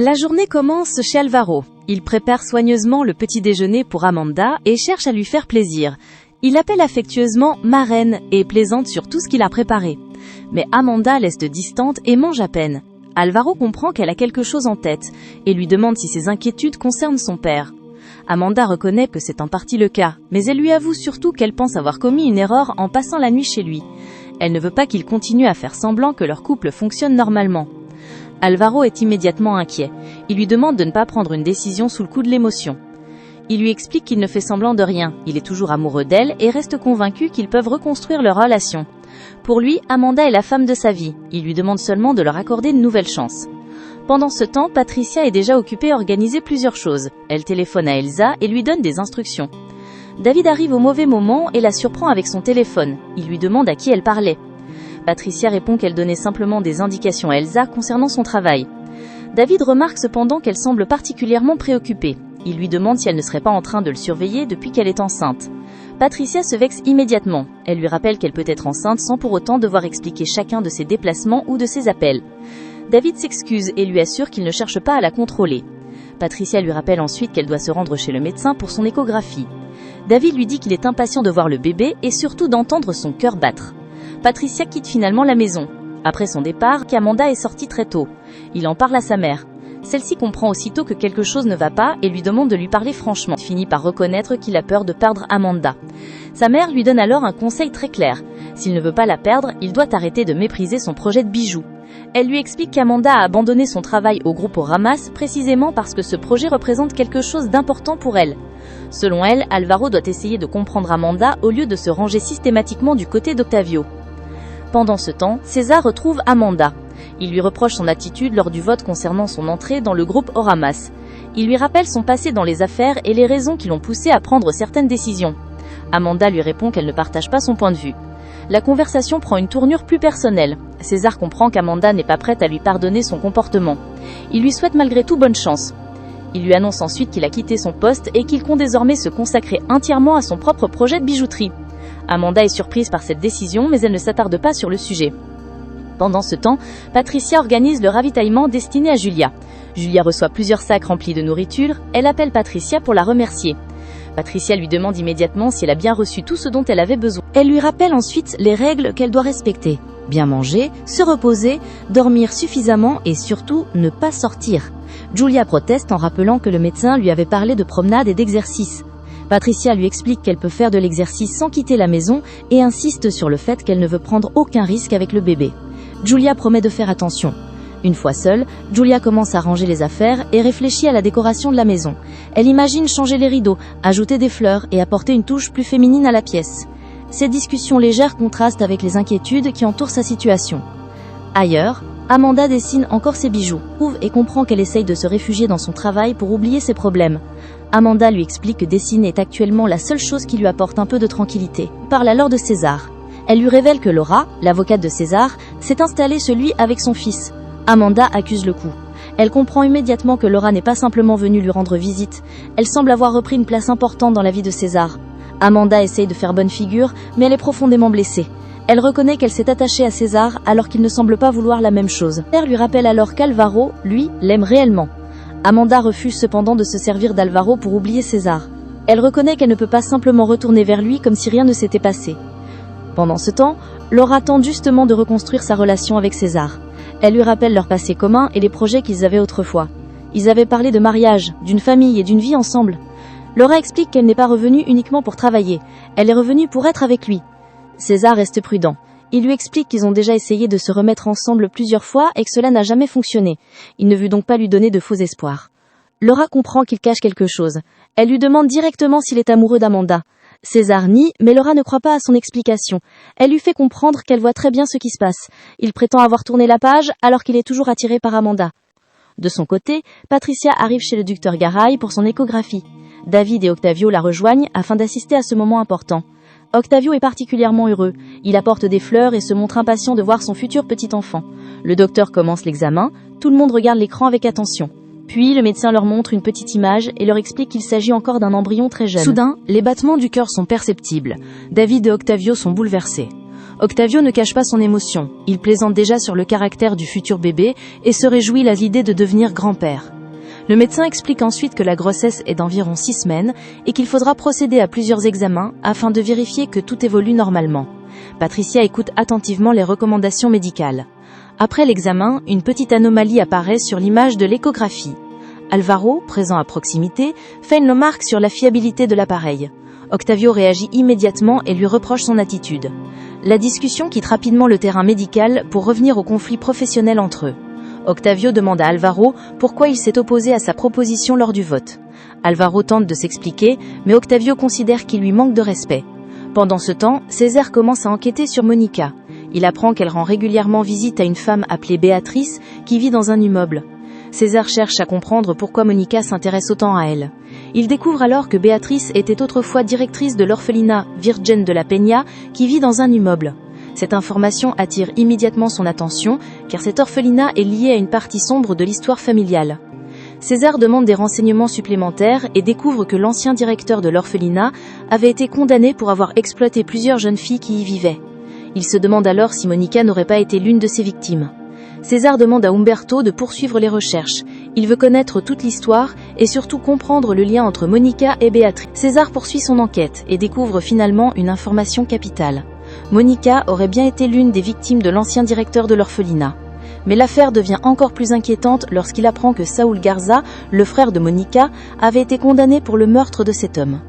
La journée commence chez Alvaro. Il prépare soigneusement le petit déjeuner pour Amanda et cherche à lui faire plaisir. Il l'appelle affectueusement « ma reine » et plaisante sur tout ce qu'il a préparé. Mais Amanda reste distante et mange à peine. Alvaro comprend qu'elle a quelque chose en tête et lui demande si ses inquiétudes concernent son père. Amanda reconnaît que c'est en partie le cas, mais elle lui avoue surtout qu'elle pense avoir commis une erreur en passant la nuit chez lui. Elle ne veut pas qu'il continue à faire semblant que leur couple fonctionne normalement. Alvaro est immédiatement inquiet. Il lui demande de ne pas prendre une décision sous le coup de l'émotion. Il lui explique qu'il ne fait semblant de rien, il est toujours amoureux d'elle et reste convaincu qu'ils peuvent reconstruire leur relation. Pour lui, Amanda est la femme de sa vie. Il lui demande seulement de leur accorder une nouvelle chance. Pendant ce temps, Patricia est déjà occupée à organiser plusieurs choses. Elle téléphone à Elsa et lui donne des instructions. David arrive au mauvais moment et la surprend avec son téléphone. Il lui demande à qui elle parlait. Patricia répond qu'elle donnait simplement des indications à Elsa concernant son travail. David remarque cependant qu'elle semble particulièrement préoccupée. Il lui demande si elle ne serait pas en train de le surveiller depuis qu'elle est enceinte. Patricia se vexe immédiatement. Elle lui rappelle qu'elle peut être enceinte sans pour autant devoir expliquer chacun de ses déplacements ou de ses appels. David s'excuse et lui assure qu'il ne cherche pas à la contrôler. Patricia lui rappelle ensuite qu'elle doit se rendre chez le médecin pour son échographie. David lui dit qu'il est impatient de voir le bébé et surtout d'entendre son cœur battre. Patricia quitte finalement la maison. Après son départ, Amanda est sortie très tôt. Il en parle à sa mère. Celle-ci comprend aussitôt que quelque chose ne va pas et lui demande de lui parler franchement. Il finit par reconnaître qu'il a peur de perdre Amanda. Sa mère lui donne alors un conseil très clair. S'il ne veut pas la perdre, il doit arrêter de mépriser son projet de bijoux. Elle lui explique qu'Amanda a abandonné son travail au groupe Ramas précisément parce que ce projet représente quelque chose d'important pour elle. Selon elle, Alvaro doit essayer de comprendre Amanda au lieu de se ranger systématiquement du côté d'Octavio. Pendant ce temps, César retrouve Amanda. Il lui reproche son attitude lors du vote concernant son entrée dans le groupe Oramas. Il lui rappelle son passé dans les affaires et les raisons qui l'ont poussé à prendre certaines décisions. Amanda lui répond qu'elle ne partage pas son point de vue. La conversation prend une tournure plus personnelle. César comprend qu'Amanda n'est pas prête à lui pardonner son comportement. Il lui souhaite malgré tout bonne chance. Il lui annonce ensuite qu'il a quitté son poste et qu'il compte désormais se consacrer entièrement à son propre projet de bijouterie. Amanda est surprise par cette décision, mais elle ne s'attarde pas sur le sujet. Pendant ce temps, Patricia organise le ravitaillement destiné à Julia. Julia reçoit plusieurs sacs remplis de nourriture, elle appelle Patricia pour la remercier. Patricia lui demande immédiatement si elle a bien reçu tout ce dont elle avait besoin. Elle lui rappelle ensuite les règles qu'elle doit respecter. Bien manger, se reposer, dormir suffisamment et surtout ne pas sortir. Julia proteste en rappelant que le médecin lui avait parlé de promenade et d'exercice. Patricia lui explique qu'elle peut faire de l'exercice sans quitter la maison et insiste sur le fait qu'elle ne veut prendre aucun risque avec le bébé. Julia promet de faire attention. Une fois seule, Julia commence à ranger les affaires et réfléchit à la décoration de la maison. Elle imagine changer les rideaux, ajouter des fleurs et apporter une touche plus féminine à la pièce. Ces discussions légères contrastent avec les inquiétudes qui entourent sa situation. Ailleurs, Amanda dessine encore ses bijoux, trouve et comprend qu'elle essaye de se réfugier dans son travail pour oublier ses problèmes. Amanda lui explique que dessiner est actuellement la seule chose qui lui apporte un peu de tranquillité. Elle parle alors de César. Elle lui révèle que Laura, l'avocate de César, s'est installée chez lui avec son fils. Amanda accuse le coup. Elle comprend immédiatement que Laura n'est pas simplement venue lui rendre visite. Elle semble avoir repris une place importante dans la vie de César. Amanda essaye de faire bonne figure, mais elle est profondément blessée. Elle reconnaît qu'elle s'est attachée à César alors qu'il ne semble pas vouloir la même chose. Elle lui rappelle alors qu'Alvaro, lui, l'aime réellement. Amanda refuse cependant de se servir d'Alvaro pour oublier César. Elle reconnaît qu'elle ne peut pas simplement retourner vers lui comme si rien ne s'était passé. Pendant ce temps, Laura tente justement de reconstruire sa relation avec César. Elle lui rappelle leur passé commun et les projets qu'ils avaient autrefois. Ils avaient parlé de mariage, d'une famille et d'une vie ensemble. Laura explique qu'elle n'est pas revenue uniquement pour travailler. Elle est revenue pour être avec lui. César reste prudent. Il lui explique qu'ils ont déjà essayé de se remettre ensemble plusieurs fois et que cela n'a jamais fonctionné. Il ne veut donc pas lui donner de faux espoirs. Laura comprend qu'il cache quelque chose. Elle lui demande directement s'il est amoureux d'Amanda. César nie, mais Laura ne croit pas à son explication. Elle lui fait comprendre qu'elle voit très bien ce qui se passe. Il prétend avoir tourné la page alors qu'il est toujours attiré par Amanda. De son côté, Patricia arrive chez le docteur Garay pour son échographie. David et Octavio la rejoignent afin d'assister à ce moment important. Octavio est particulièrement heureux. Il apporte des fleurs et se montre impatient de voir son futur petit enfant. Le docteur commence l'examen. Tout le monde regarde l'écran avec attention. Puis, le médecin leur montre une petite image et leur explique qu'il s'agit encore d'un embryon très jeune. Soudain, les battements du cœur sont perceptibles. David et Octavio sont bouleversés. Octavio ne cache pas son émotion. Il plaisante déjà sur le caractère du futur bébé et se réjouit à l'idée de devenir grand-père. Le médecin explique ensuite que la grossesse est d'environ 6 semaines et qu'il faudra procéder à plusieurs examens afin de vérifier que tout évolue normalement. Patricia écoute attentivement les recommandations médicales. Après l'examen, une petite anomalie apparaît sur l'image de l'échographie. Alvaro, présent à proximité, fait une remarque sur la fiabilité de l'appareil. Octavio réagit immédiatement et lui reproche son attitude. La discussion quitte rapidement le terrain médical pour revenir au conflit professionnel entre eux. Octavio demande à Alvaro pourquoi il s'est opposé à sa proposition lors du vote. Alvaro tente de s'expliquer, mais Octavio considère qu'il lui manque de respect. Pendant ce temps, César commence à enquêter sur Monica. Il apprend qu'elle rend régulièrement visite à une femme appelée Béatrice qui vit dans un immeuble. César cherche à comprendre pourquoi Monica s'intéresse autant à elle. Il découvre alors que Béatrice était autrefois directrice de l'orphelinat Virgen de la Peña qui vit dans un immeuble. Cette information attire immédiatement son attention car cet orphelinat est lié à une partie sombre de l'histoire familiale. César demande des renseignements supplémentaires et découvre que l'ancien directeur de l'orphelinat avait été condamné pour avoir exploité plusieurs jeunes filles qui y vivaient. Il se demande alors si Monica n'aurait pas été l'une de ses victimes. César demande à Humberto de poursuivre les recherches. Il veut connaître toute l'histoire et surtout comprendre le lien entre Monica et Béatrice. César poursuit son enquête et découvre finalement une information capitale. Monica aurait bien été l'une des victimes de l'ancien directeur de l'orphelinat. Mais l'affaire devient encore plus inquiétante lorsqu'il apprend que Saúl Garza, le frère de Monica, avait été condamné pour le meurtre de cet homme.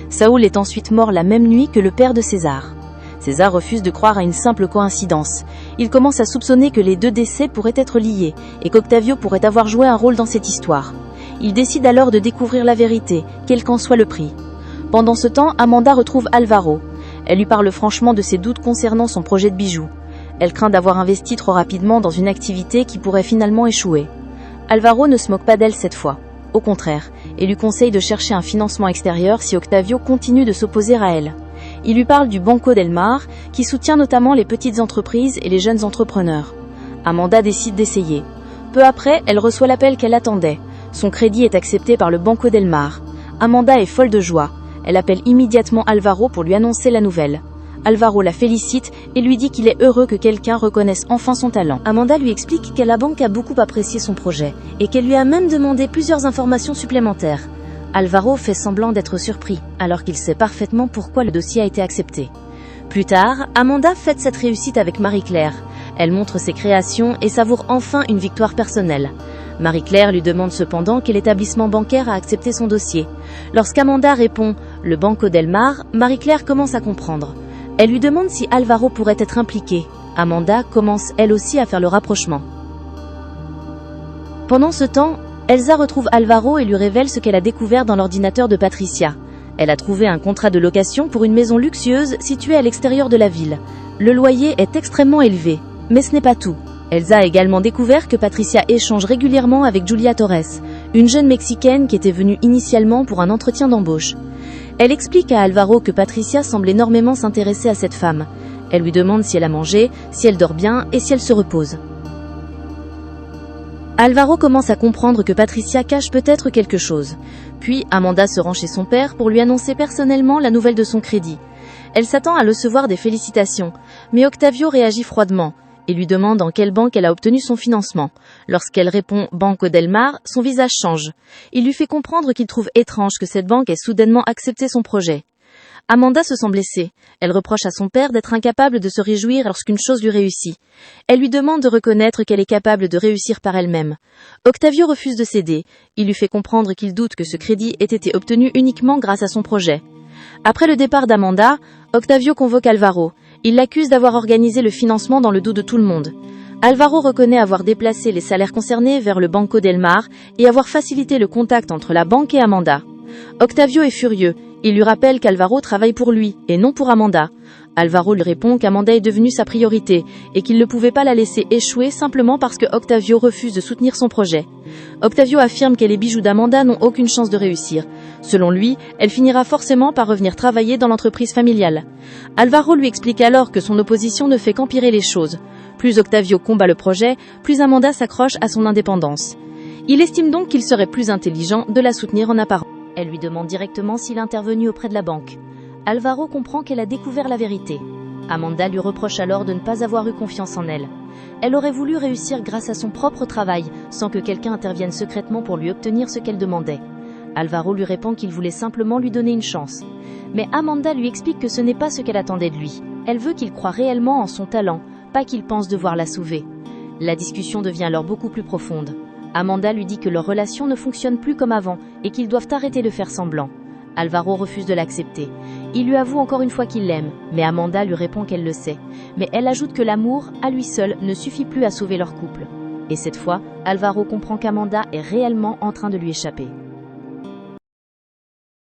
Saúl est ensuite mort la même nuit que le père de César. César refuse de croire à une simple coïncidence. Il commence à soupçonner que les deux décès pourraient être liés et qu'Octavio pourrait avoir joué un rôle dans cette histoire. Il décide alors de découvrir la vérité, quel qu'en soit le prix. Pendant ce temps, Amanda retrouve Alvaro. Elle lui parle franchement de ses doutes concernant son projet de bijoux. Elle craint d'avoir investi trop rapidement dans une activité qui pourrait finalement échouer. Alvaro ne se moque pas d'elle cette fois. Au contraire, et lui conseille de chercher un financement extérieur si Octavio continue de s'opposer à elle. Il lui parle du Banco del Mar, qui soutient notamment les petites entreprises et les jeunes entrepreneurs. Amanda décide d'essayer. Peu après, elle reçoit l'appel qu'elle attendait. Son crédit est accepté par le Banco del Mar. Amanda est folle de joie. Elle appelle immédiatement Alvaro pour lui annoncer la nouvelle. Alvaro la félicite et lui dit qu'il est heureux que quelqu'un reconnaisse enfin son talent. Amanda lui explique que la banque a beaucoup apprécié son projet et qu'elle lui a même demandé plusieurs informations supplémentaires. Alvaro fait semblant d'être surpris, alors qu'il sait parfaitement pourquoi le dossier a été accepté. Plus tard, Amanda fête cette réussite avec Marie-Claire. Elle montre ses créations et savoure enfin une victoire personnelle. Marie-Claire lui demande cependant quel établissement bancaire a accepté son dossier. Lorsqu'Amanda répond « le Banco del Mar », Marie-Claire commence à comprendre. Elle lui demande si Alvaro pourrait être impliqué. Amanda commence elle aussi à faire le rapprochement. Pendant ce temps, Elsa retrouve Alvaro et lui révèle ce qu'elle a découvert dans l'ordinateur de Patricia. Elle a trouvé un contrat de location pour une maison luxueuse située à l'extérieur de la ville. Le loyer est extrêmement élevé, mais ce n'est pas tout. Elsa a également découvert que Patricia échange régulièrement avec Julia Torres, une jeune Mexicaine qui était venue initialement pour un entretien d'embauche. Elle explique à Alvaro que Patricia semble énormément s'intéresser à cette femme. Elle lui demande si elle a mangé, si elle dort bien et si elle se repose. Alvaro commence à comprendre que Patricia cache peut-être quelque chose. Puis Amanda se rend chez son père pour lui annoncer personnellement la nouvelle de son crédit. Elle s'attend à recevoir des félicitations, mais Octavio réagit froidement et lui demande en quelle banque elle a obtenu son financement. Lorsqu'elle répond « Banco del Mar », son visage change. Il lui fait comprendre qu'il trouve étrange que cette banque ait soudainement accepté son projet. Amanda se sent blessée. Elle reproche à son père d'être incapable de se réjouir lorsqu'une chose lui réussit. Elle lui demande de reconnaître qu'elle est capable de réussir par elle-même. Octavio refuse de céder. Il lui fait comprendre qu'il doute que ce crédit ait été obtenu uniquement grâce à son projet. Après le départ d'Amanda, Octavio convoque Alvaro. Il l'accuse d'avoir organisé le financement dans le dos de tout le monde. Alvaro reconnaît avoir déplacé les salaires concernés vers le Banco del Mar et avoir facilité le contact entre la banque et Amanda. Octavio est furieux. Il lui rappelle qu'Alvaro travaille pour lui et non pour Amanda. Alvaro lui répond qu'Amanda est devenue sa priorité et qu'il ne pouvait pas la laisser échouer simplement parce que Octavio refuse de soutenir son projet. Octavio affirme que les bijoux d'Amanda n'ont aucune chance de réussir. Selon lui, elle finira forcément par revenir travailler dans l'entreprise familiale. Alvaro lui explique alors que son opposition ne fait qu'empirer les choses. Plus Octavio combat le projet, plus Amanda s'accroche à son indépendance. Il estime donc qu'il serait plus intelligent de la soutenir en apparence. Elle lui demande directement s'il est intervenu auprès de la banque. Alvaro comprend qu'elle a découvert la vérité. Amanda lui reproche alors de ne pas avoir eu confiance en elle. Elle aurait voulu réussir grâce à son propre travail, sans que quelqu'un intervienne secrètement pour lui obtenir ce qu'elle demandait. Alvaro lui répond qu'il voulait simplement lui donner une chance. Mais Amanda lui explique que ce n'est pas ce qu'elle attendait de lui. Elle veut qu'il croie réellement en son talent, pas qu'il pense devoir la sauver. La discussion devient alors beaucoup plus profonde. Amanda lui dit que leur relation ne fonctionne plus comme avant et qu'ils doivent arrêter de faire semblant. Alvaro refuse de l'accepter. Il lui avoue encore une fois qu'il l'aime, mais Amanda lui répond qu'elle le sait. Mais elle ajoute que l'amour, à lui seul, ne suffit plus à sauver leur couple. Et cette fois, Alvaro comprend qu'Amanda est réellement en train de lui échapper.